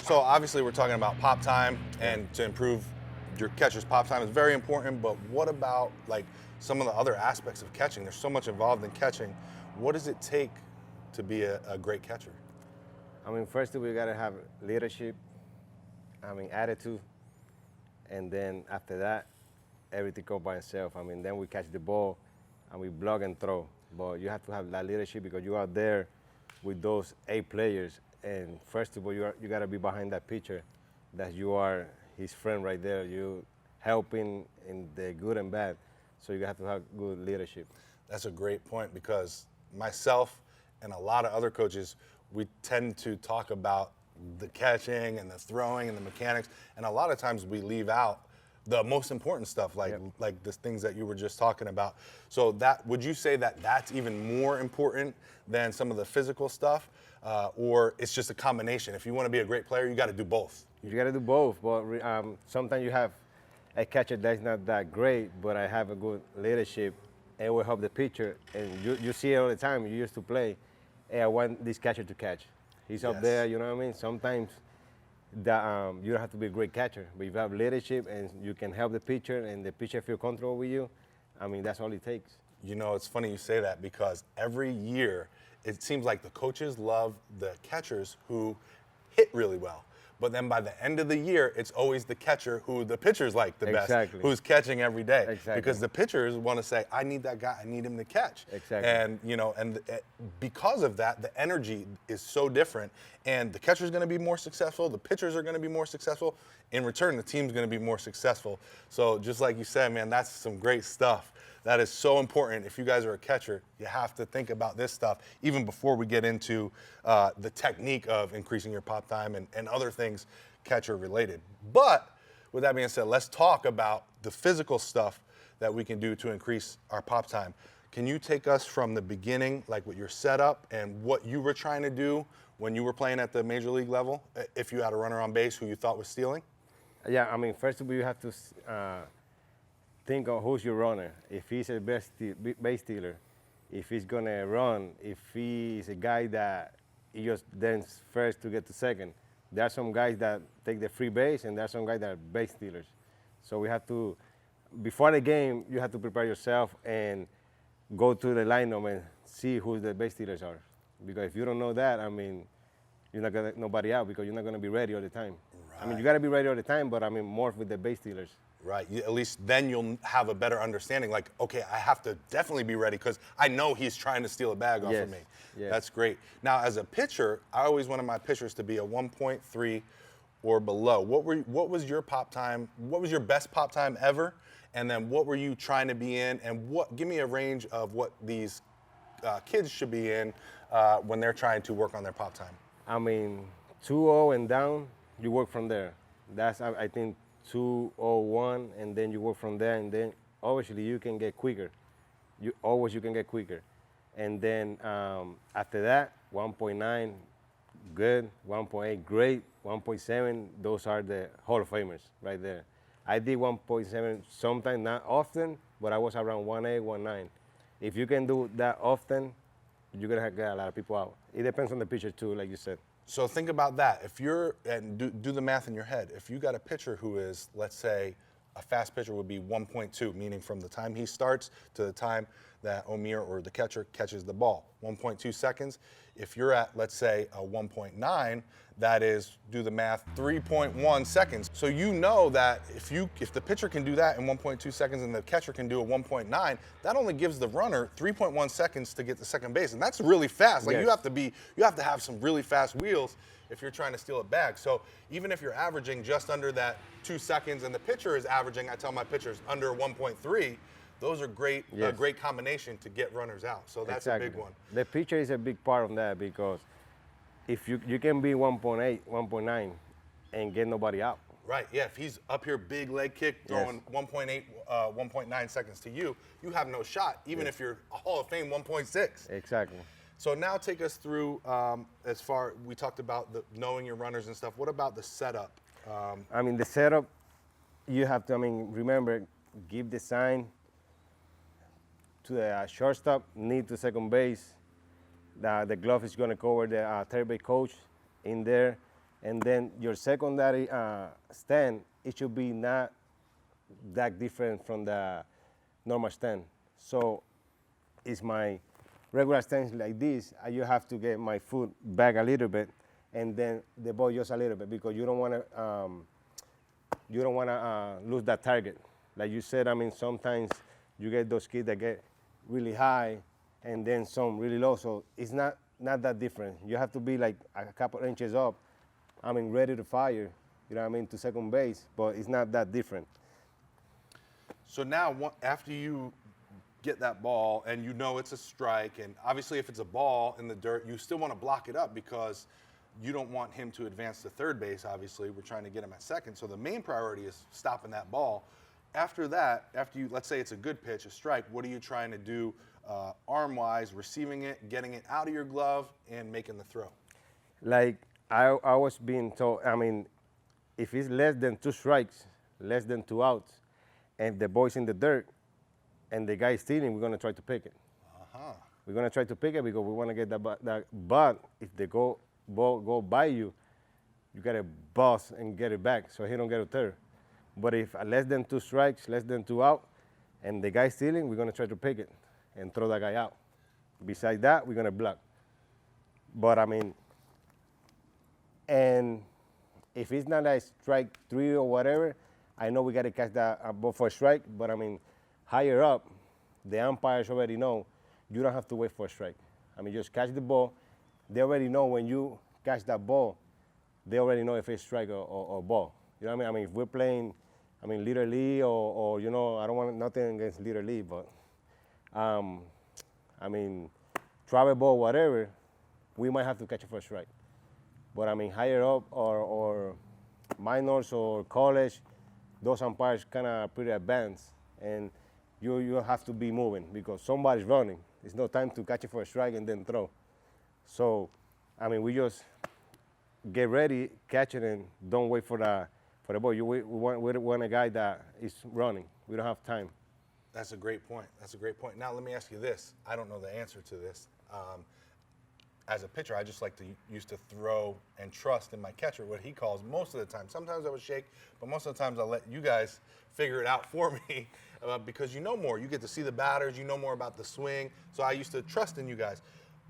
So obviously we're talking about pop time, and to improve your catcher's pop time is very important, but what about like some of the other aspects of catching? There's so much involved in catching. What does it take to be a great catcher? I mean, first we gotta have leadership, attitude, and then after that, everything goes by itself. I mean, then we catch the ball and we block and throw. But you have to have that leadership because you are there with those 8 players. And first of all, you gotta be behind that pitcher, that you are his friend right there. You helping in the good and bad. So you have to have good leadership. That's a great point, because myself and a lot of other coaches, we tend to talk about the catching and the throwing and the mechanics, and a lot of times we leave out the most important stuff, like the things that you were just talking about. So that, would you say that that's even more important than some of the physical stuff, or it's just a combination? If you want to be a great player, you got to do both. You got to do both, but sometimes you have a catcher that's not that great, but I have a good leadership, and it will help the pitcher. And you see it all the time. You used to play, hey, I want this catcher to catch. He's up there, you know what I mean? Sometimes that, you don't have to be a great catcher, but if you have leadership and you can help the pitcher and the pitcher feel comfortable with you, I mean, that's all it takes. You know, it's funny you say that, because every year it seems like the coaches love the catchers who hit really well. But then by the end of the year, it's always the catcher who the pitchers like the best, who's catching every day. Exactly. Because the pitchers want to say, I need that guy, I need him to catch. Exactly. And, you know, because of that, the energy is so different. And the catcher's going to be more successful, the pitchers are going to be more successful. In return, the team's going to be more successful. So just like you said, man, that's some great stuff. That is so important. If you guys are a catcher, you have to think about this stuff even before we get into the technique of increasing your pop time and other things catcher related. But with that being said, let's talk about the physical stuff that we can do to increase our pop time. Can you take us from the beginning, like with your setup and what you were trying to do when you were playing at the major league level, if you had a runner on base who you thought was stealing? Yeah, I mean, first of all, you have to think of who's your runner. If he's a base stealer, if he's gonna run, if he's a guy that he just dance first to get to second. There are some guys that take the free base, and there are some guys that are base stealers. So we have to, before the game, you have to prepare yourself and go to the lineup and see who the base stealers are. Because if you don't know that, I mean, you're not gonna get nobody out, because you're not gonna be ready all the time. Right. I mean, you gotta be ready all the time, but I mean, more with the base stealers. Right, at least then you'll have a better understanding, like, okay, I have to definitely be ready because I know he's trying to steal a bag off of me. Yes. That's great. Now, as a pitcher, I always wanted my pitchers to be a 1.3 or below. What was your pop time? What was your best pop time ever? And then what were you trying to be in? And give me a range of what these kids should be in when they're trying to work on their pop time. I mean, 2-0 and down, you work from there. That's, I think, 2:01, and then you work from there, and then obviously you can get quicker. You can get quicker. And then after that, 1.9, good, 1.8, great, 1.7, those are the Hall of Famers right there. I did 1.7 sometimes, not often, but I was around 1.8, 1.9. If you can do that often, you're gonna get a lot of people out. It depends on the pitcher too, like you said. So think about that. If you're, and do the math in your head, if you got a pitcher who is, let's say, a fast pitcher would be 1.2, meaning from the time he starts to the time that Omir or the catcher catches the ball, 1.2 seconds. If you're at, let's say, a 1.9, that is, do the math, 3.1 seconds. So you know that if the pitcher can do that in 1.2 seconds and the catcher can do a 1.9, that only gives the runner 3.1 seconds to get to second base, and that's really fast. Like, you have to have some really fast wheels if you're trying to steal a bag. So even if you're averaging just under that 2 seconds and the pitcher is averaging, I tell my pitchers, under 1.3, those are great, a great combination to get runners out. So that's a big one. The pitcher is a big part of that, because if you can be 1.8, 1.9 and get nobody out. Right, yeah, if he's up here, big leg kick, throwing 1.8, 1.9 seconds to you, you have no shot, even if you're a Hall of Fame 1.6. Exactly. So now take us through, as far, we talked about knowing your runners and stuff. What about the setup? I mean, the setup, you have to, remember, give the sign to the shortstop, need to second base. The glove is going to cover the third base coach in there. and then your secondary stand, it should be not that different from the normal stand. So it's my regular stance like this. You have to get my foot back a little bit, and then the ball just a little bit, because you don't want to lose that target. Like you said, I mean, sometimes you get those kids that get really high, and then some really low. So it's not that different. You have to be like a couple inches up, I mean, ready to fire, you know what I mean, to second base, but it's not that different. So now, after you get that ball and you know it's a strike, and obviously if it's a ball in the dirt, you still want to block it up because you don't want him to advance to third base. Obviously, we're trying to get him at second. So the main priority is stopping that ball. After that, after you, let's say it's a good pitch, a strike, what are you trying to do arm-wise, receiving it, getting it out of your glove, and making the throw? Like I was being told, I mean, if it's less than 2 strikes, less than 2 outs, and the ball's in the dirt, and the guy's stealing, we're gonna try to pick it. We're gonna try to pick it because we want to get that. But if the ball go by you, you gotta bust and get it back so he don't get a third. But if less than 2 strikes, less than 2 out, and the guy's stealing, we're gonna try to pick it and throw that guy out. Besides that, we're gonna block. But I mean, and if it's not like strike 3 or whatever, I know we gotta catch that ball for a strike. But I mean, higher up, the umpires already know you don't have to wait for a strike. I mean, just catch the ball. They already know when you catch that ball, they already know if it's strike or ball. You know what I mean? I mean, if we're playing, I mean, Little League or you know, I don't want nothing against Little League, but I mean, travel ball, whatever, we might have to catch it for a strike. But I mean, higher up or minors or college, those umpires kind of pretty advanced, and you have to be moving because somebody's running. It's no time to catch it for a strike and then throw. So, I mean, we just get ready, catch it, and don't wait for the ball. We want a guy that is running. We don't have time. That's a great point. That's a great point. Now, let me ask you this. I don't know the answer to this. As a pitcher, I just like to used to throw and trust in my catcher, what he calls most of the time. Sometimes I would shake, but most of the times I'll let you guys figure it out for me because you know more. You get to see the batters. You know more about the swing. So I used to trust in you guys.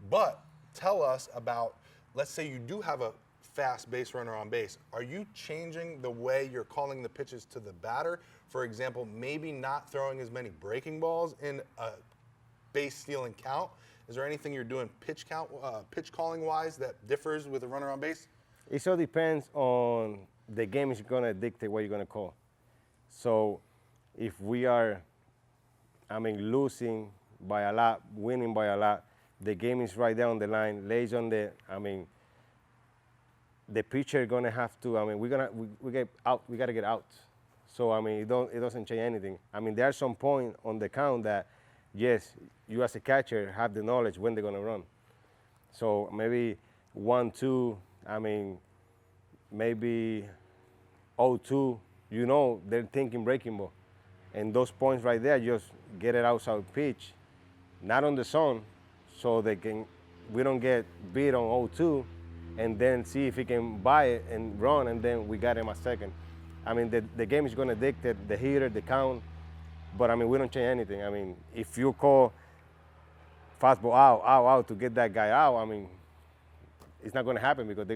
But tell us about, let's say you do have a fast base runner on base. Are you changing the way you're calling the pitches to the batter? For example, maybe not throwing as many breaking balls in a base stealing count. Is there anything you're doing pitch calling wise that differs with a runner on base? It all depends on the game is going to dictate what you're going to call. So if we are, I mean, losing by a lot, winning by a lot, the game is right there on the line, lays on the, I mean, the pitcher going to have to, I mean, we get out, we got to get out. So, I mean, it doesn't change anything. I mean, there's some point on the count that, yes, you as a catcher have the knowledge when they're going to run. So maybe 1-2, I mean, maybe 0-2, you know, they're thinking breaking ball. And those points right there, just get it outside pitch, not on the zone, so we don't get beat on 0-2, and then see if he can buy it and run, and then we got him at second. I mean, the game is going to dictate the hitter, the count, but I mean, we don't change anything. I mean, if you call fastball out to get that guy out, I mean, it's not going to happen because they're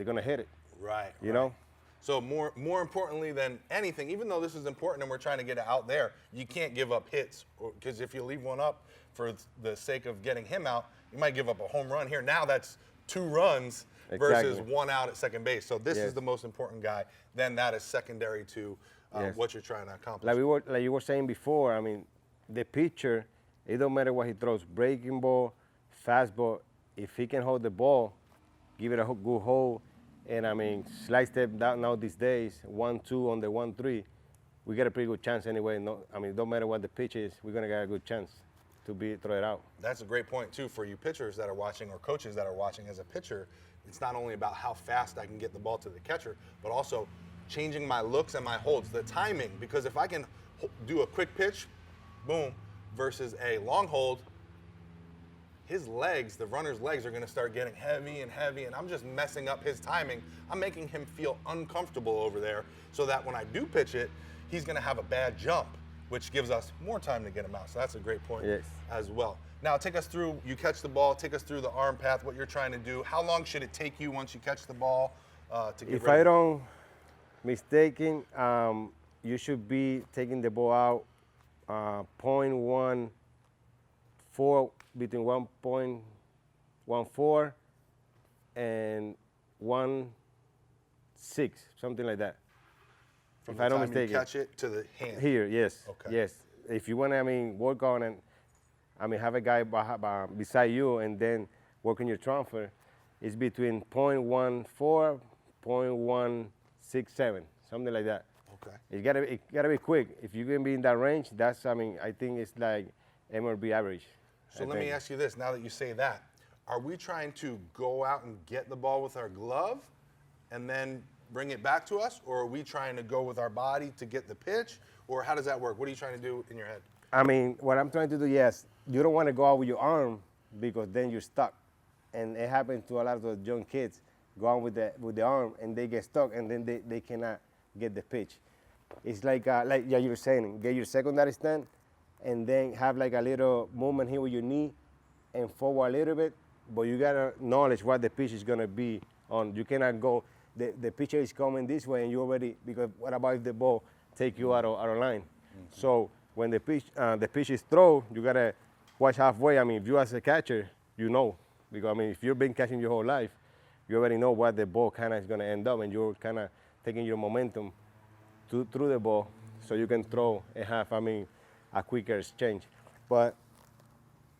gonna hit it. Right. You know. So more importantly than anything, even though this is important and we're trying to get it out there, you can't give up hits because if you leave one up for the sake of getting him out, you might give up a home run here. Now that's 2 runs versus 1 out at second base. So this is the most important guy. Then that is secondary to what you're trying to accomplish. Like you were saying before, I mean, the pitcher, it don't matter what he throws, breaking ball, fastball, if he can hold the ball, give it a good hold, and I mean, slide step down now these days, 1-2 on the 1-3, we get a pretty good chance anyway. No, I mean, it don't matter what the pitch is, we're gonna get a good chance to throw it out. That's a great point too for you pitchers that are watching or coaches that are watching. As a pitcher, it's not only about how fast I can get the ball to the catcher, but also changing my looks and my holds, the timing, because if I can do a quick pitch, boom, versus a long hold, his legs, the runner's legs, are going to start getting heavy and heavy, and I'm just messing up his timing. I'm making him feel uncomfortable over there so that when I do pitch it, he's going to have a bad jump, which gives us more time to get him out. So that's a great point as well. Now, take us through, you catch the ball, take us through the arm path, what you're trying to do. How long should it take you once you catch the ball to get If ready? I don't mistaken, you should be taking the ball out 0.14, between 1.14 and 1.6, something like that. From if the I don't time mistake you catch it to the hand. Here, yes. Okay. Yes. If you want to, work on it, have a guy beside you and then work on your transfer, it's between 0.14, 0.167, something like that. Okay. It gotta be quick. If you can be in that range, that's, I think it's like MLB average. So let me ask you this, now that you say that, are we trying to go out and get the ball with our glove and then bring it back to us, or are we trying to go with our body to get the pitch, or how does that work? What are you trying to do in your head? What I'm trying to do, yes, you don't want to go out with your arm because then you're stuck. And it happens to a lot of the young kids, go out with the arm and they get stuck and then they cannot get the pitch. It's like you were saying, get your secondary stand and then have like a little movement here with your knee and forward a little bit, but you gotta knowledge what the pitch is gonna be on. You cannot go, the pitcher is coming this way and you already, because what about if the ball take you out of line? Mm-hmm. So when the pitch is thrown, you gotta watch halfway. If you as a catcher, you know, because if you've been catching your whole life, you already know what the ball kind of is gonna end up, and you're kind of taking your momentum through the ball, so you can throw and have, a quicker exchange. But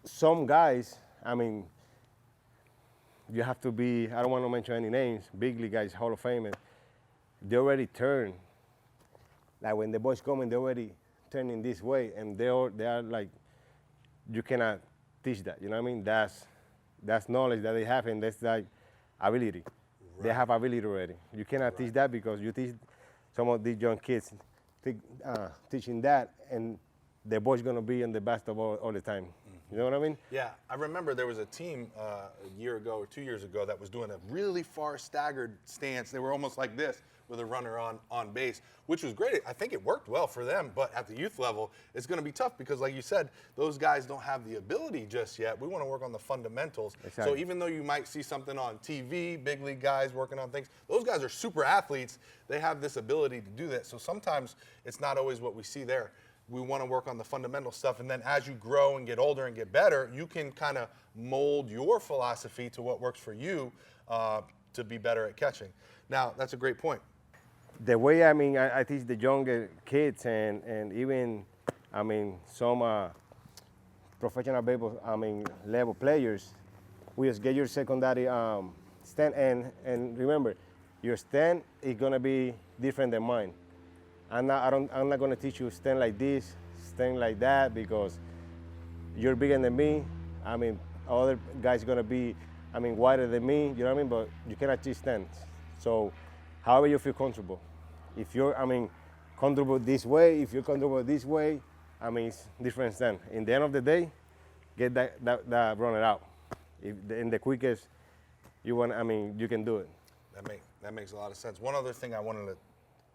some guys, you have to be, I don't want to mention any names, big league guys, Hall of Famers, they already turn. Like when the ball's coming, they already turning this way, and they are like, you cannot teach that, you know what I mean? That's knowledge that they have, and that's like ability. Right. They have ability already. You cannot teach that, because you teach some of these young kids teaching that, and the ball's gonna be in the basketball all the time. You know what I mean? Yeah, I remember there was a team a year ago or 2 years ago that was doing a really far staggered stance. They were almost like this with a runner on base, which was great. I think it worked well for them, but at the youth level, it's going to be tough because, like you said, those guys don't have the ability just yet. We want to work on the fundamentals. Exactly. So even though you might see something on TV, big league guys working on things, those guys are super athletes. They have this ability to do that. So sometimes it's not always what we see there. We want to work on the fundamental stuff, and then as you grow and get older and get better, you can kind of mold your philosophy to what works for you to be better at catching. Now, that's a great point. The way, I teach the younger kids and even, some professional baseball, level players, we just get your secondary stand, and remember, your stand is gonna be different than mine. I'm not gonna teach you stand like this, stand like that, because you're bigger than me. Other guys gonna be, wider than me, you know what I mean? But you cannot teach stands. So, however you feel comfortable. If you're, comfortable this way, if you're comfortable this way, it's different stand. In the end of the day, get that runner out. In the quickest you want, you can do it. That makes a lot of sense. One other thing I wanted to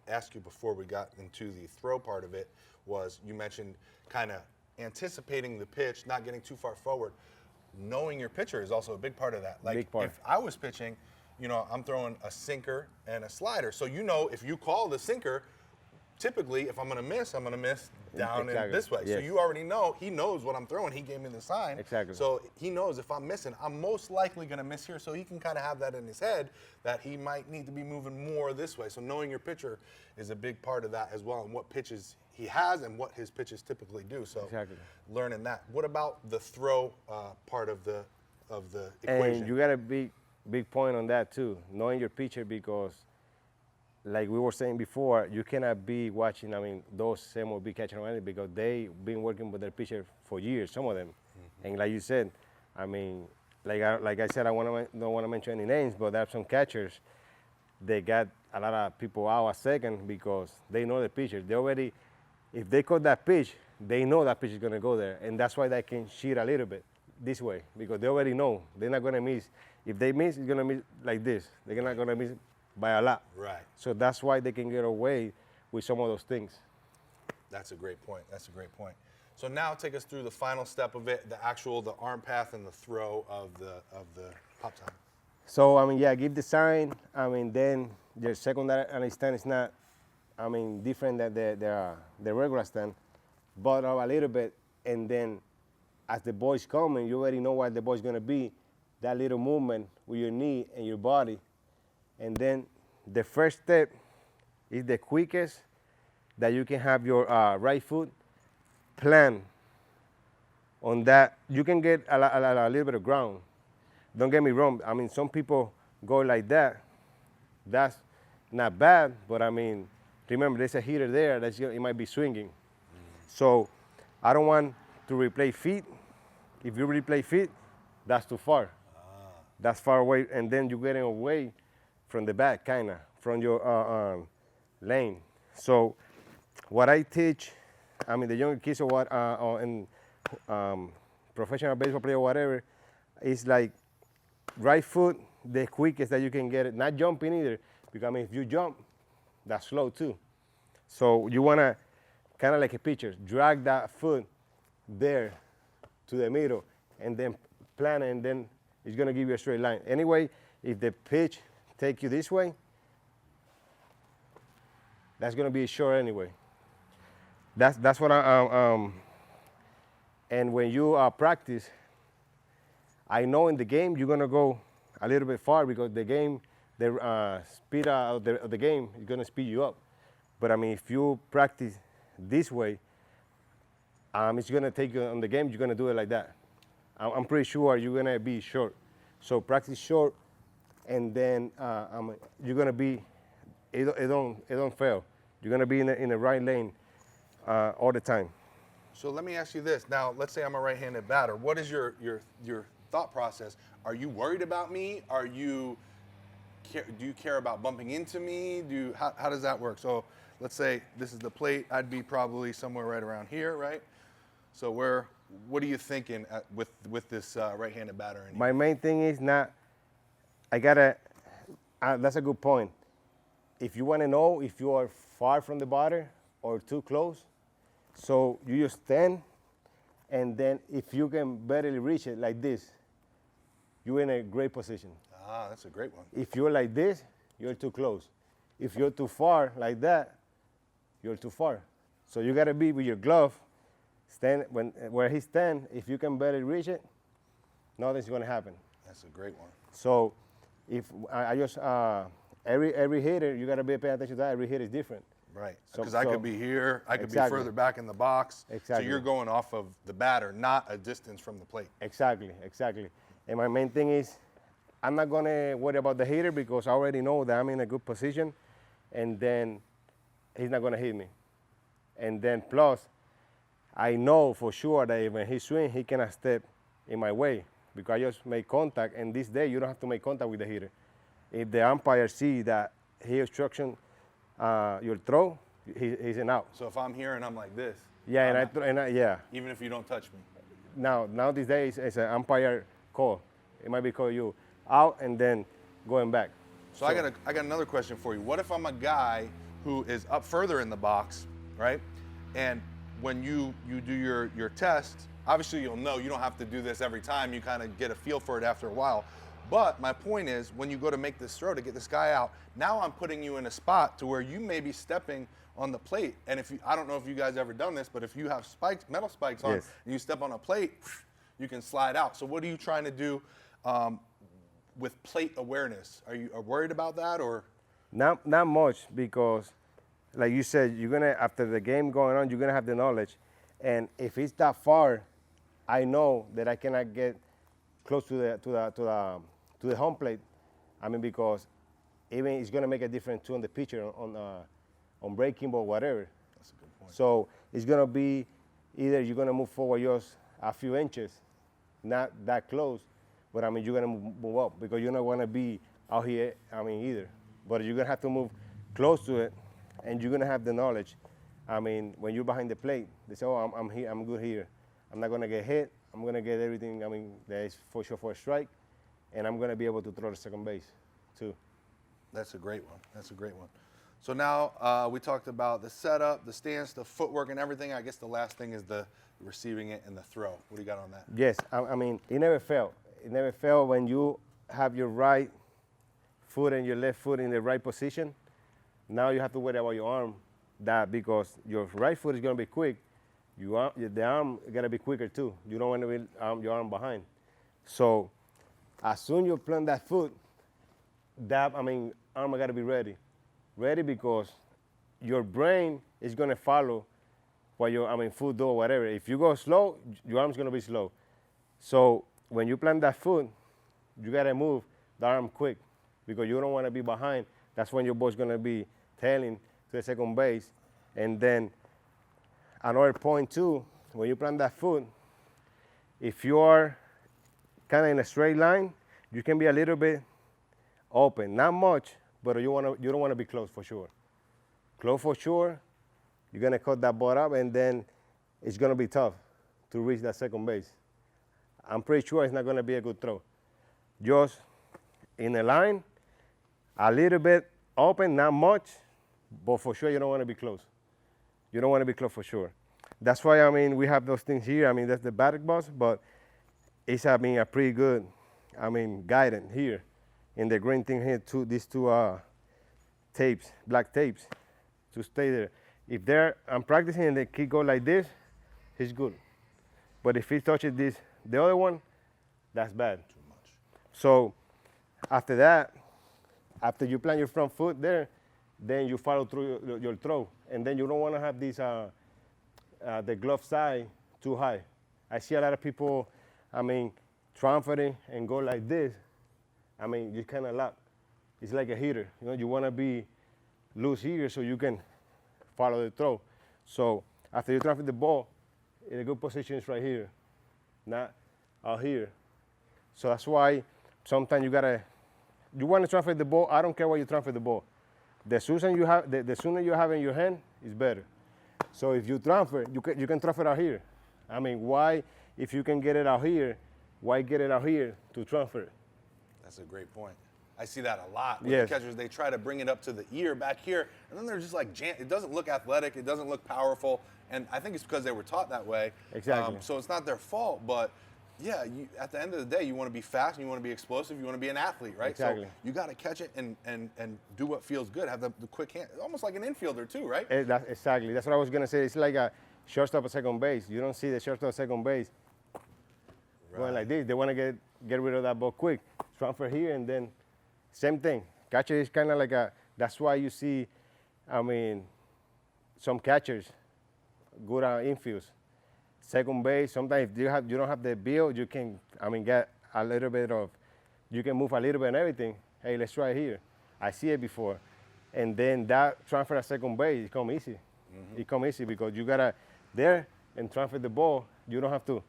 ask you before we got into the throw part of it was, you mentioned kind of anticipating the pitch, not getting too far forward. Knowing your pitcher is also a big part of that. Like, big part. If I was pitching, I'm throwing a sinker and a slider. So if you call the sinker, typically if I'm gonna miss down in this way. Yes. So you already know, he knows what I'm throwing. He gave me the sign. Exactly. So he knows if I'm missing, I'm most likely gonna miss here. So he can kind of have that in his head that he might need to be moving more this way. So knowing your pitcher is a big part of that as well, and what pitches he has and what his pitches typically do. So exactly. Learning that. What about the throw part of the equation? And you got a big point on that too, knowing your pitcher, because like we were saying before, you cannot be watching, those MLB catchers, because they've been working with their pitcher for years, some of them. Mm-hmm. And like you said, like I said, don't want to mention any names, but there are some catchers, they got a lot of people out a second because they know the pitcher. They already, if they caught that pitch, they know that pitch is going to go there. And that's why they can cheat a little bit. this way because they already know they're not gonna miss. If they miss, it's gonna miss like this. They're not gonna miss by a lot. Right. So that's why they can get away with some of those things. That's a great point. That's a great point. So now take us through the final step of it, the arm path and the throw of the pop time. So, I mean, yeah, give the sign. I mean, then your secondary stand is not, different than the regular stand, but a little bit. And then as the ball's coming, you already know what the ball's going to be, that little movement with your knee and your body. And then the first step is the quickest that you can have your right foot plant on that. You can get a little bit of ground. Don't get me wrong. I mean, some people go like that. That's not bad, but I mean, remember, there's a hitter there. It might be swinging. So I don't want to replay feet. If you replay feet, that's too far. That's far away, and then you're getting away from the back, kind of, from your lane. So what I teach, the younger kids or what, in professional baseball player or whatever, is like right foot, the quickest that you can get it. Not jumping either, because if you jump, that's slow too. So you want to, kind of like a pitcher, drag that foot there to the middle and then plant it, and then it's going to give you a straight line. Anyway, if the pitch take you this way, that's going to be short anyway. That's what and when you practice, I know in the game you're going to go a little bit far because the game, the speed of the game is going to speed you up. But if you practice this way, it's going to take you on the game, you're going to do it like that. I'm pretty sure you're going to be short. So practice short, and then you're going to be, it don't fail. You're going to be in the right lane all the time. So let me ask you this. Now, let's say I'm a right-handed batter. What is your thought process? Are you worried about me? Do you care about bumping into me? How does that work? So let's say this is the plate. I'd be probably somewhere right around here, right? So what are you thinking with this right-handed batter? My main thing is not, that's a good point. If you want to know if you are far from the batter or too close, so you just stand, and then if you can barely reach it like this, you're in a great position. Ah, that's a great one. If you're like this, you're too close. If you're too far like that, you're too far. So you gotta be with your glove, stand where he stand. If you can barely reach it, nothing's gonna happen. That's a great one. So if I just every hitter, you gotta be paying attention to that. Every hitter is different. Right, because I could be here, I could be further back in the box. Exactly. So you're going off of the batter, not a distance from the plate. Exactly. And my main thing is, I'm not gonna worry about the hitter because I already know that I'm in a good position, and then he's not gonna hit me. And then plus, I know for sure that when he swings, he cannot step in my way because I just make contact. And this day, you don't have to make contact with the hitter. If the umpire see that he obstruction your throw, he's an out. So if I'm here and I'm like this. Yeah, yeah. Even if you don't touch me. Now these days, it's an umpire call. It might be call you out and then going back. So I got another question for you. What if I'm a guy who is up further in the box, right? And when you do your test, obviously you'll know you don't have to do this every time. You kind of get a feel for it after a while. But my point is, when you go to make this throw to get this guy out, now I'm putting you in a spot to where you may be stepping on the plate. And I don't know if you guys ever done this, but if you have metal spikes on, yes, and you step on a plate, you can slide out. So what are you trying to do with plate awareness? Are you worried about that, or? Not much, because like you said, you're gonna, after the game going on, you're gonna have the knowledge. And if it's that far, I know that I cannot get close to the home plate. Because even it's gonna make a difference too on the pitcher, on breaking ball, whatever. That's a good point. So it's gonna be either you're gonna move forward just a few inches, not that close, but you're gonna move up because you're not gonna be out here, either. But you're gonna have to move close to it, and you're gonna have the knowledge. When you're behind the plate, they say, "Oh, I'm here, I'm good here. I'm not gonna get hit. I'm gonna get everything. I mean, that is for sure for a strike, and I'm gonna be able to throw to second base, too. That's a great one. That's a great one. So now we talked about the setup, the stance, the footwork, and everything. I guess the last thing is the receiving it and the throw. What do you got on that? Yes, I mean, it never failed. It never failed when you have your right foot and your left foot in the right position. Now you have to worry about your arm, that because your right foot is going to be quick, the arm got to be quicker too. You don't want to be your arm behind. So as soon as you plant that foot, arm got to be ready. Ready because your brain is going to follow what your foot do or whatever. If you go slow, your arm's going to be slow. So when you plant that foot, you got to move the arm quick because you don't want to be behind. That's when your ball's going to be tailing to the second base. And then another point too, when you plant that foot, if you are kind of in a straight line, you can be a little bit open, not much, but you don't want to be close for sure. Close for sure, you're going to cut that ball up, and then it's going to be tough to reach that second base. I'm pretty sure it's not going to be a good throw. Just in a line, a little bit open, not much, but for sure you don't want to be close. You don't want to be close for sure. That's why, we have those things here. That's the batting box, but it's, a pretty good, guidance here in the green thing here, these two tapes, black tapes, to stay there. If I'm practicing and the kid go like this, he's good. But if he touches the other one, that's bad. Too much. So after that, after you plant your front foot there, then you follow through your throw. And then you don't want to have this, the glove side too high. I see a lot of people, transferring and go like this. You kind of lock. It's like a hitter. You want to be loose here so you can follow the throw. So after you transfer the ball, in a good position is right here, not out here. So that's why sometimes you want to transfer the ball. I don't care where you transfer the ball. The sooner you have in your hand is better. So if you transfer, you can transfer out here. Why, if you can get it out here, why get it out here to transfer it? That's a great point. I see that a lot with Yes. the catchers. They try to bring it up to the ear back here, and then they're just like, it doesn't look athletic, it doesn't look powerful, and I think it's because they were taught that way. Exactly. So it's not their fault, but yeah, at the end of the day, you want to be fast, and you want to be explosive, you want to be an athlete, right? Exactly. So you got to catch it and do what feels good, have the quick hand, almost like an infielder too, right? Exactly. That's what I was going to say. It's like a shortstop at second base. You don't see the shortstop at second base going like this. They want to get rid of that ball quick. Transfer here, and then same thing. Catcher is kind of like that's why you see, some catchers good on infields. Second base, sometimes if you don't have the build, you can, get a little bit of, you can move a little bit and everything. Hey, let's try it here. I see it before. And then that transfer at second base, it come easy. Mm-hmm. It come easy because you gotta there and transfer the ball. You don't have to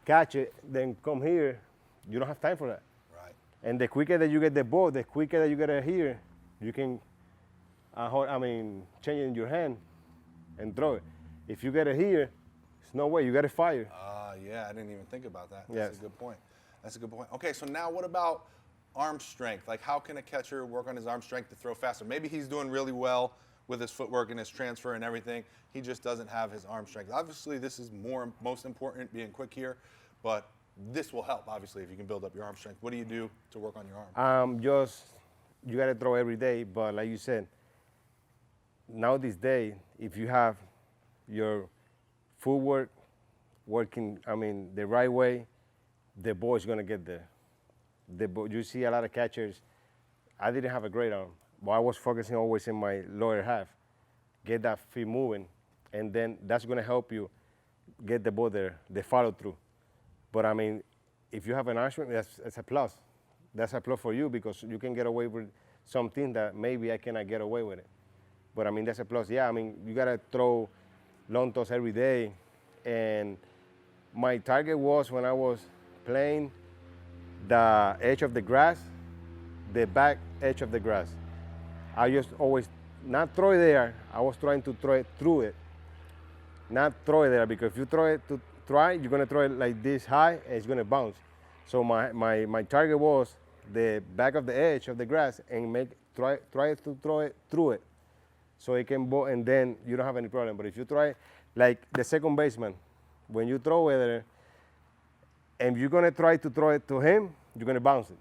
catch it, then come here. You don't have time for that. Right. And the quicker that you get the ball, the quicker that you get it here, you can, change it in your hand and throw it. If you get it here, there's no way. You got to fire. Yeah, I didn't even think about that. Yes. That's a good point. That's a good point. Okay, so now what about arm strength? Like, how can a catcher work on his arm strength to throw faster? Maybe he's doing really well with his footwork and his transfer and everything. He just doesn't have his arm strength. Obviously, this is most important, being quick here, but this will help, obviously, if you can build up your arm strength. What do you do to work on your arm? You got to throw every day, but like you said, now this day, if you have your footwork working, the right way, the ball is going to get there. You see a lot of catchers, I didn't have a great arm, but I was focusing always in my lower half, get that feet moving, and then that's going to help you get the ball there, the follow through. But if you have an arm strength, that's a plus. That's a plus for you because you can get away with something that maybe I cannot get away with it. But that's a plus. Yeah, you got to throw long toss every day. And my target was, when I was playing, the edge of the grass, the back edge of the grass. I just always not throw it there. I was trying to throw it through it. Not throw it there, because if you throw it try, you're gonna throw it like this high, and it's gonna bounce. So my target was the back of the edge of the grass and try to throw it through it, so it can bounce, and then you don't have any problem. But if you try, like the second baseman, when you throw it there, and you're gonna try to throw it to him, you're gonna bounce it.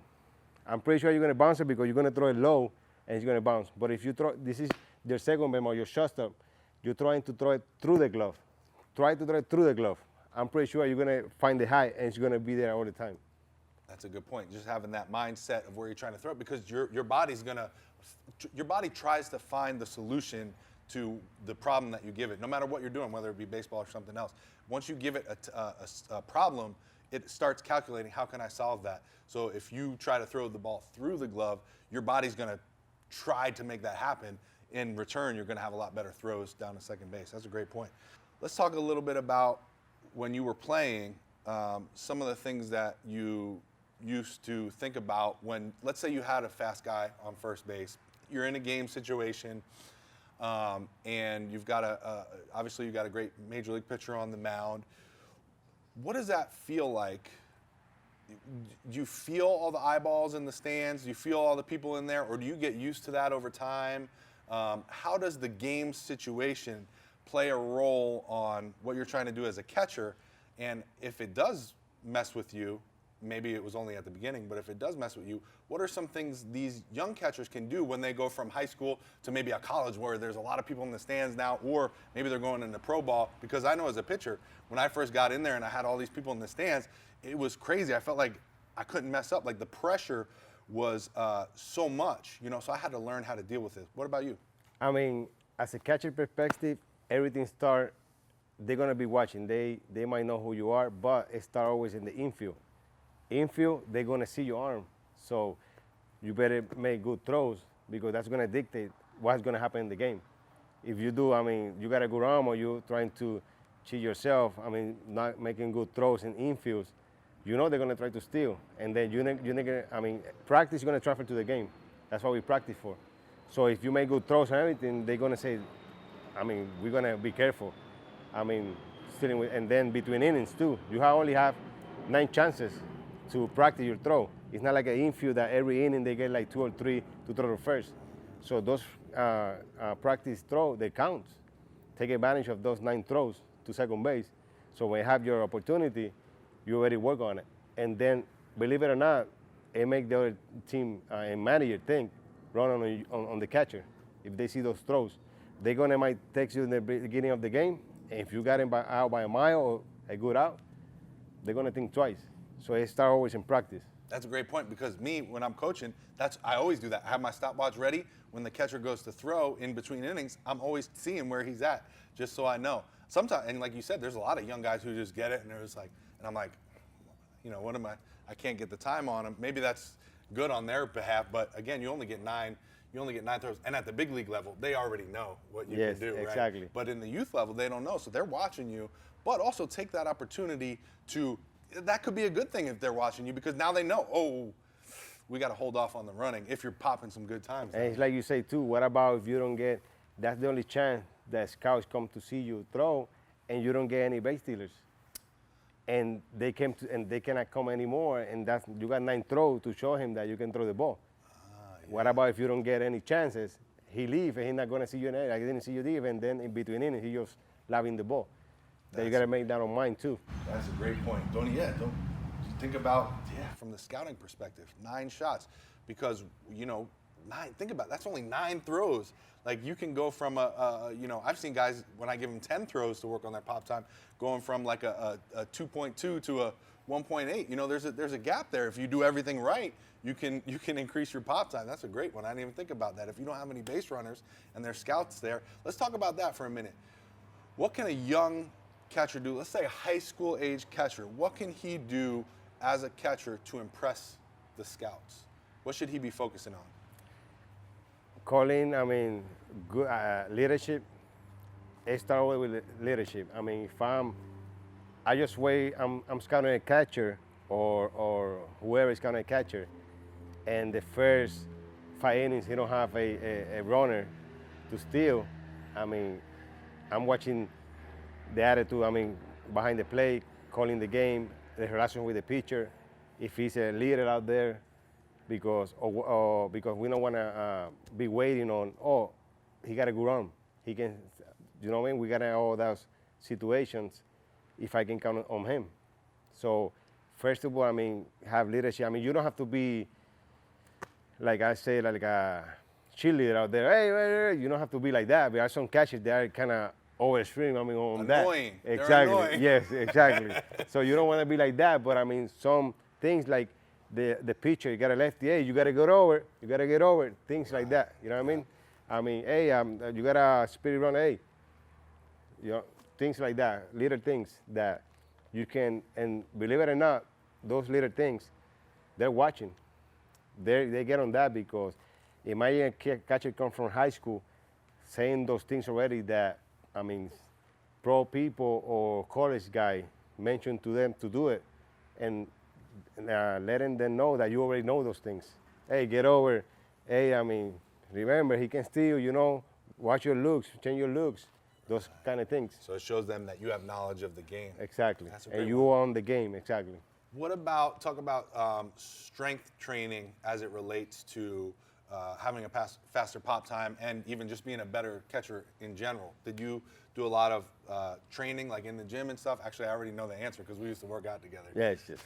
I'm pretty sure you're gonna bounce it because you're gonna throw it low and it's gonna bounce. But if you throw, this is your second baseman or your shortstop, you're trying to throw it through the glove. Try to throw it through the glove. I'm pretty sure you're gonna find the high and it's gonna be there all the time. That's a good point. Just having that mindset of where you're trying to throw it, because your body tries to find the solution to the problem that you give it, no matter what you're doing, whether it be baseball or something else. Once you give it a problem, it starts calculating, how can I solve that? So if you try to throw the ball through the glove, your body's going to try to make that happen. In return, you're going to have a lot better throws down to second base. That's a great point. Let's talk a little bit about when you were playing, some of the things that you used to think about when, let's say you had a fast guy on first base, you're in a game situation, and you've got obviously you've got a great major league pitcher on the mound. What does that feel like? Do you feel all the eyeballs in the stands? Do you feel all the people in there? Or do you get used to that over time? How does the game situation play a role on what you're trying to do as a catcher? And if it does mess with you, maybe it was only at the beginning, but if it does mess with you, what are some things these young catchers can do when they go from high school to maybe a college where there's a lot of people in the stands now, or maybe they're going into pro ball? Because I know as a pitcher, when I first got in there and I had all these people in the stands, it was crazy. I felt like I couldn't mess up. Like the pressure was so much, so I had to learn how to deal with it. What about you? I mean, as a catcher perspective, everything starts, they're gonna be watching. They might know who you are, but it starts always in the infield. Infield, they're gonna see your arm. So you better make good throws, because that's gonna dictate what's gonna happen in the game. If you do, I mean, you got a good arm or you're trying to cheat yourself, I mean, not making good throws in infields, they're gonna try to steal. And then practice is gonna transfer to the game. That's what we practice for. So if you make good throws and everything, they're gonna say, we're gonna be careful. Stealing with, and then between innings too, you only have 9 chances to practice your throw. It's not like an infield that every inning they get like 2 or 3 to throw to first. So those practice throws, they count. Take advantage of those 9 throws to second base. So when you have your opportunity, you already work on it. And then, believe it or not, it make the other team and manager think, run on the catcher. If they see those throws, they're gonna might text you in the beginning of the game. And if you got him out by a mile or a good out, they're gonna think twice. So it starts always in practice. That's a great point, because me, when I'm coaching, I always do that. I have my stopwatch ready. When the catcher goes to throw in between innings, I'm always seeing where he's at, just so I know. Sometimes, and like you said, there's a lot of young guys who just get it, and they're just like, and I'm like, what am I can't get the time on them. Maybe that's good on their behalf, but again, you only get 9 throws. And at the big league level, they already know what you can do, right? Exactly. But in the youth level, they don't know, so they're watching you. But also take that opportunity that could be a good thing if they're watching you, because now they know, we got to hold off on the running if you're popping some good times. And it's like you say too, what about if you don't get, that's the only chance that scouts come to see you throw, and you don't get any base stealers. And they cannot come anymore, and you got 9 throws to show him that you can throw the ball. Yeah. What about if you don't get any chances? He leaves and he's not going to see you in there. I didn't see you leave, and then in between innings, he just lobbing the ball. Then you got to make that on mind too. That's a great point. Don't you think about, from the scouting perspective, 9 shots, because, 9, think about it, that's only 9 throws. Like you can go from I've seen guys, when I give them 10 throws to work on their pop time, going from like a 2.2 to a 1.8. There's a gap there. If you do everything right, you can increase your pop time. That's a great one. I didn't even think about that. If you don't have any base runners and there's scouts there, let's talk about that for a minute. What can a young catcher do? Let's say a high school age catcher. What can he do as a catcher to impress the scouts? What should he be focusing on? Calling, good leadership. It starts with leadership. If I'm scouting a catcher or whoever is scouting a catcher, and the first 5 innings he don't have a runner to steal, I'm watching the attitude, behind the plate, calling the game, the relation with the pitcher, if he's a leader out there, because we don't want to be waiting on, oh, he got a good arm. He can, you know what I mean? We got all those situations if I can count on him. So first of all, I mean, have leadership. I mean, you don't have to be, like I say, like a cheerleader out there. Hey, you don't have to be like that. There are some catchers that are kind of overstream. I mean, on Annoying. that. Exactly. They're annoying. Yes, exactly. So you don't want to be like that. But I mean, some things like the pitcher, you got a lefty, hey, you got to get over. You got to get over. Things like that. You know what I mean? I mean, hey, you got a spirit run, hey. You know, things like that. Little things that you can, and believe it or not, those little things, they're watching. They get on that because imagine a catcher come from high school saying those things already that, I mean, pro people or college guy mentioned to them to do it, and letting them know that you already know those things. Hey, get over. Hey, I mean, remember, he can steal, you know, watch your looks, change your looks, those kind of things. So it shows them that you have knowledge of the game. Exactly. That's a great And you one. own the game, exactly. What about, talk about strength training as it relates to having a faster pop time and even just being a better catcher in general? Did you do a lot of training like in the gym and stuff? Actually, I already know the answer because we used to work out together. Yes, yes.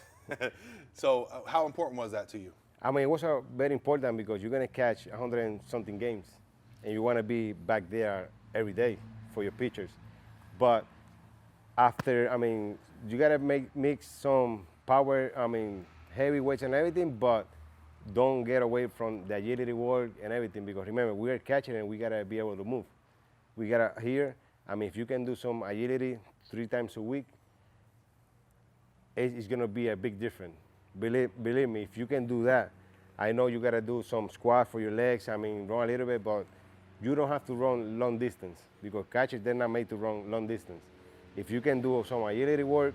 So how important was that to you? I mean, it was very important because you're going to catch 100 and something games, and you want to be back there every day for your pitchers. But after, I mean, you got to mix some power, I mean, heavy weights and everything, but don't get away from the agility work and everything, because remember, we are catching and we got to be able to move. We got to here, I mean, if you can do some agility 3 times a week, it's going to be a big difference. Believe me, if you can do that, I know you got to do some squat for your legs, I mean, run a little bit, but you don't have to run long distance because catchers, they're not made to run long distance. If you can do some agility work,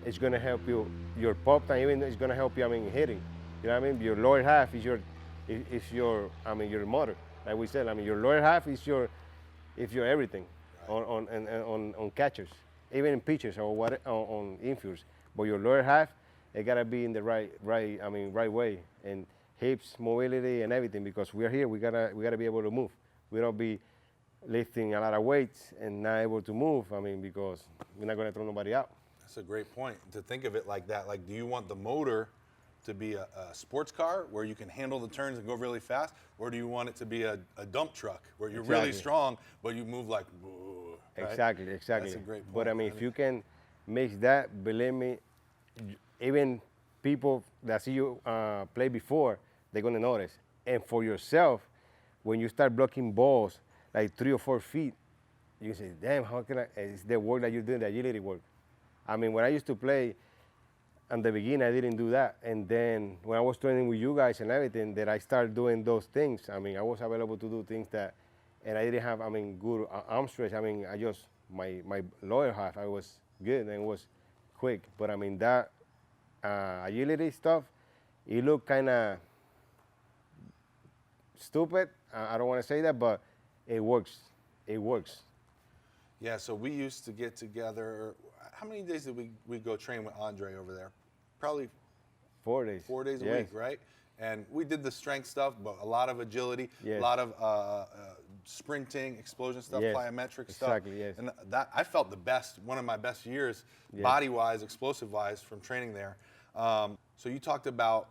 it's going to help you, your pop time, even it's going to help you, I mean, hitting. You know what I mean? Your lower half is your motor. Like we said, I mean, your lower half is your everything on catchers, even in pitchers or on infielders. But your lower half, it got to be in the right way, and hips, mobility, and everything, because we're here, we gotta be able to move. We don't be lifting a lot of weights and not able to move, I mean, because we're not gonna throw nobody out. That's a great point, to think of it like that. Like, do you want the motor to be a sports car where you can handle the turns and go really fast, or do you want it to be a dump truck where you're really strong but you move like, right? Exactly. That's a great point. But I mean, if you can mix that, believe me, even people that see you play before, they're gonna notice. And for yourself, when you start blocking balls like 3 or 4 feet, you say, damn, how can I, it's the work that you're doing, the agility work. I mean, when I used to play, in the beginning, I didn't do that. And then when I was training with you guys and everything, that I started doing those things. I mean, I was available to do things that, and I didn't have, I mean, good arm stretch. I mean, my lower half, I was good and it was quick. But I mean, that agility stuff, it looked kind of stupid. I don't want to say that, but it works. It works. Yeah, so we used to get together. How many days did we go train with Andre over there? Probably 4 days. 4 days a Yes. week, right? And we did the strength stuff, but a lot of agility, Yes. a lot of sprinting, explosion stuff, Yes. plyometric stuff. Exactly, yes. And that I felt the best, one of my best years, Yes. body-wise, explosive-wise, from training there. So you talked about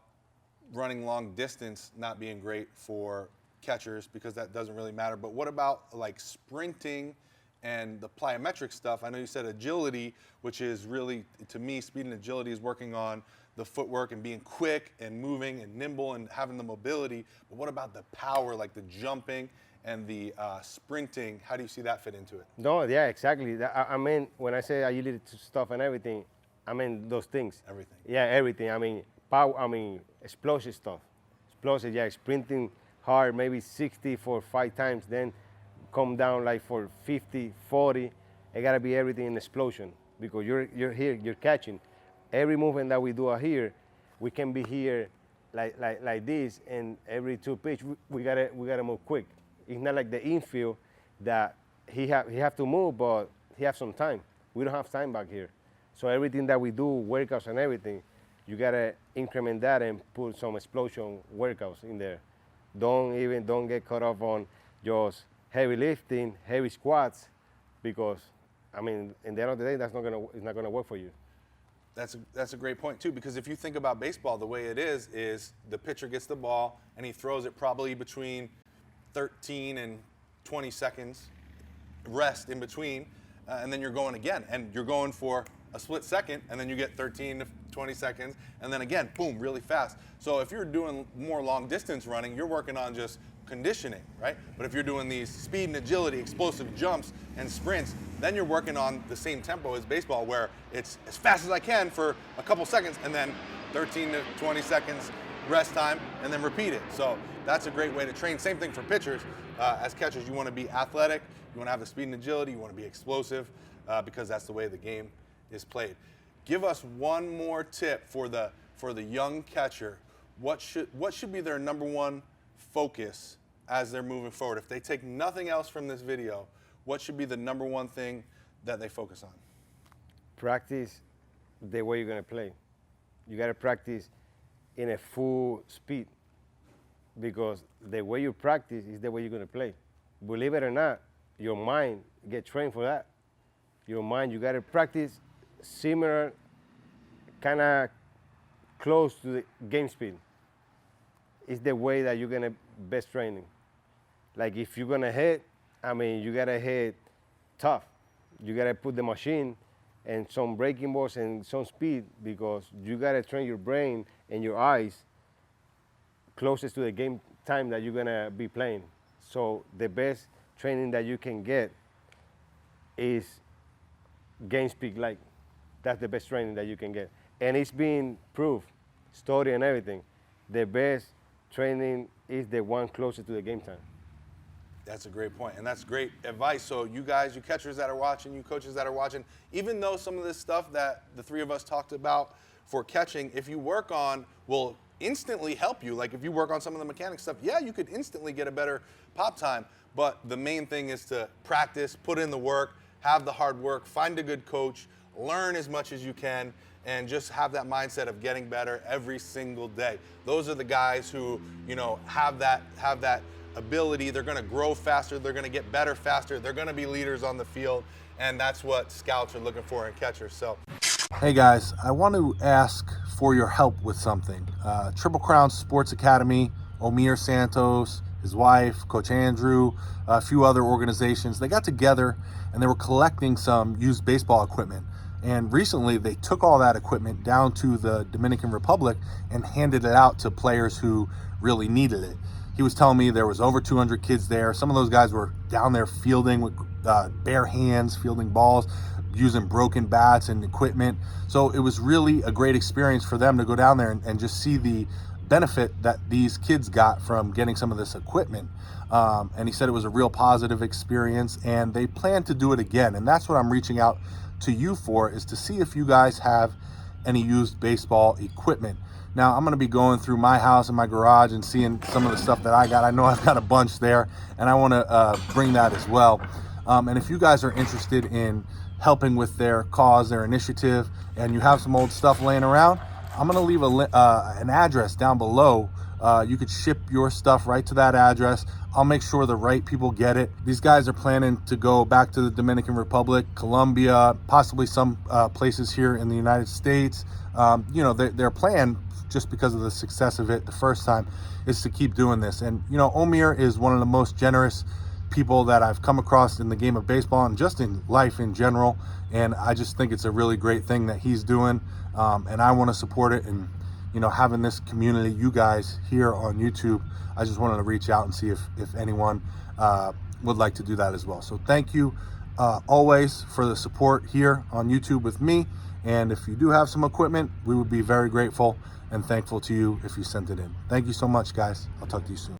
running long distance not being great for catchers because that doesn't really matter. But what about like sprinting and the plyometric stuff? I know you said agility, which is really, to me, speed and agility is working on the footwork and being quick and moving and nimble and having the mobility. But what about the power, like the jumping and the sprinting? How do you see that fit into it? No, yeah, exactly. I mean, when I say agility stuff and everything, I mean those things. Everything. Yeah, everything. I mean, power. I mean, explosive stuff. Explosive, yeah, sprinting hard, maybe 60 for 5 times, then come down like for 50, 40. It gotta be everything in explosion because you're here, you're catching. Every movement that we do out here, we can be here like this, and every 2 pitch we gotta move quick. It's not like the infield that he have to move, but he have some time. We don't have time back here, So everything that we do, workouts and everything, you gotta increment that and put some explosion workouts in there. Don't get caught up on just heavy lifting, heavy squats, because I mean, in the end of the day, it's not gonna work for you. That's a great point too, because if you think about baseball, the way it is the pitcher gets the ball and he throws it probably between 13 and 20 seconds, rest in between, and then you're going again, and you're going for a split second, and then you get 13 to 20 seconds, and then again, boom, really fast. So if you're doing more long distance running, you're working on just conditioning, right? But if you're doing these speed and agility, explosive jumps and sprints, then you're working on the same tempo as baseball, where it's as fast as I can for a couple seconds, and then 13 to 20 seconds rest time, and then repeat it. So that's a great way to train. Same thing for pitchers. As catchers, you want to be athletic, you want to have the speed and agility, you want to be explosive, because that's the way the game is played. Give us one more tip for the young catcher. What should be their number one focus as they're moving forward? If they take nothing else from this video, what should be the number one thing that they focus on? Practice the way you're gonna play. You gotta practice in a full speed, because the way you practice is the way you're gonna play. Believe it or not, your mind get trained for that. Your mind, you gotta practice similar, kind of close to the game speed. It's the way that you're gonna best training. Like if you're gonna hit, I mean, you gotta hit tough. You gotta put the machine and some breaking balls and some speed, because you gotta train your brain and your eyes closest to the game time that you're gonna be playing. So the best training that you can get is game speed. Like that's the best training that you can get, and it's been proved, study and everything. The best training is the one closer to the game time. That's a great point, and that's great advice. So you guys, you catchers that are watching, you coaches that are watching, even though some of this stuff that the three of us talked about for catching, if you work on, will instantly help you. Like if you work on some of the mechanics stuff, yeah, you could instantly get a better pop time, but the main thing is to practice, put in the work, have the hard work, find a good coach, learn as much as you can, and just have that mindset of getting better every single day. Those are the guys who, you know, have that ability. They're going to grow faster, they're going to get better faster, they're going to be leaders on the field, and that's what scouts are looking for in catchers. So hey guys, I want to ask for your help with something. Triple Crown Sports Academy, Omir Santos, his wife, Coach Andrew, a few other organizations, they got together and they were collecting some used baseball equipment. And recently they took all that equipment down to the Dominican Republic and handed it out to players who really needed it. He was telling me there was over 200 kids there. Some of those guys were down there fielding with bare hands, fielding balls, using broken bats and equipment. So it was really a great experience for them to go down there and just see the benefit that these kids got from getting some of this equipment. And he said it was a real positive experience, and they plan to do it again. And that's what I'm reaching out to you for, is to see if you guys have any used baseball equipment. Now I'm going to be going through my house and my garage and seeing some of the stuff that I got. I know I've got a bunch there, and I want to bring that as well. And if you guys are interested in helping with their cause, their initiative, and you have some old stuff laying around, I'm going to leave an address down below. You could ship your stuff right to that address. I'll make sure the right people get it. These guys are planning to go back to the Dominican Republic, Colombia, possibly some places here in the United States. You know, their plan, just because of the success of it the first time, is to keep doing this. And, you know, Omir is one of the most generous people that I've come across in the game of baseball and just in life in general. And I just think it's a really great thing that he's doing. And I want to support it. And, you know, having this community, you guys here on YouTube, I just wanted to reach out and see if anyone would like to do that as well. So thank you always for the support here on YouTube with me. And if you do have some equipment, we would be very grateful and thankful to you if you sent it in. Thank you so much, guys. I'll talk to you soon.